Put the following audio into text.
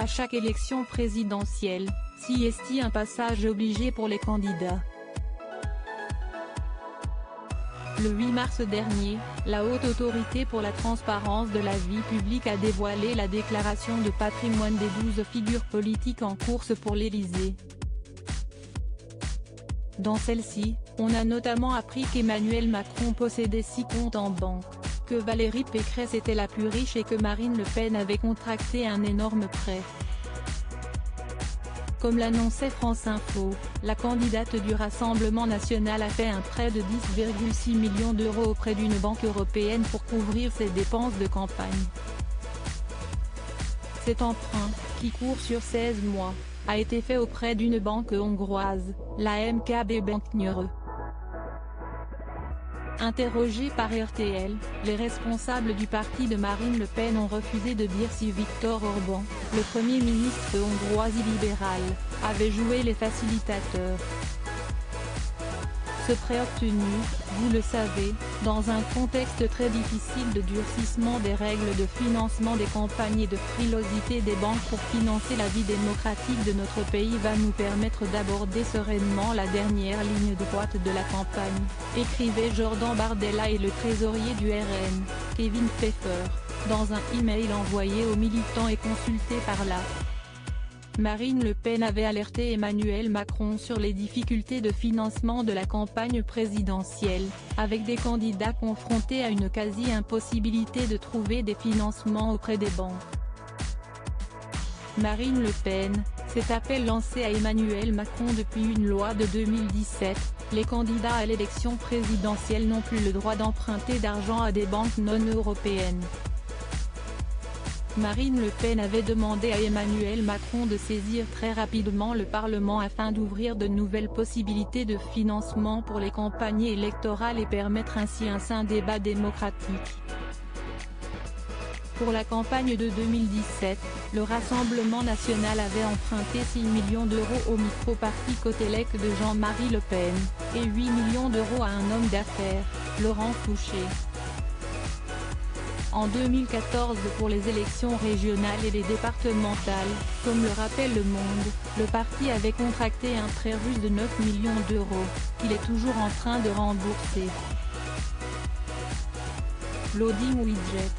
À chaque élection présidentielle, c'est un passage obligé pour les candidats. Le 8 mars dernier, la Haute Autorité pour la transparence de la vie publique a dévoilé la déclaration de patrimoine des 12 figures politiques en course pour l'Élysée. Dans celle-ci, on a notamment appris qu'Emmanuel Macron possédait 6 comptes en banque, que Valérie Pécresse était la plus riche et que Marine Le Pen avait contracté un énorme prêt. Comme l'annonçait France Info, la candidate du Rassemblement national a fait un prêt de 10,6 millions d'euros auprès d'une banque européenne pour couvrir ses dépenses de campagne. Cet emprunt, qui court sur 16 mois, a été fait auprès d'une banque hongroise, la MKB Banknere. Interrogés par RTL, les responsables du parti de Marine Le Pen ont refusé de dire si Viktor Orban, le Premier ministre hongrois libéral, avait joué les facilitateurs. Ce prêt obtenu, vous le savez, dans un contexte très difficile de durcissement des règles de financement des campagnes et de frilosité des banques pour financer la vie démocratique de notre pays va nous permettre d'aborder sereinement la dernière ligne droite de la campagne, écrivait Jordan Bardella et le trésorier du RN, Kevin Pfeffer, dans un e-mail envoyé aux militants et consulté par la Marine Le Pen avait alerté Emmanuel Macron sur les difficultés de financement de la campagne présidentielle, avec des candidats confrontés à une quasi-impossibilité de trouver des financements auprès des banques. Marine Le Pen, cet appel lancé à Emmanuel Macron depuis une loi de 2017, les candidats à l'élection présidentielle n'ont plus le droit d'emprunter d'argent à des banques non européennes. Marine Le Pen avait demandé à Emmanuel Macron de saisir très rapidement le Parlement afin d'ouvrir de nouvelles possibilités de financement pour les campagnes électorales et permettre ainsi un sain débat démocratique. Pour la campagne de 2017, le Rassemblement national avait emprunté 6 millions d'euros au micro-parti Cotelec de Jean-Marie Le Pen, et 8 millions d'euros à un homme d'affaires, Laurent Fouché. En 2014 pour les élections régionales et les départementales, comme le rappelle Le Monde, le parti avait contracté un prêt russe de 9 millions d'euros, qu'il est toujours en train de rembourser. Loading Widget.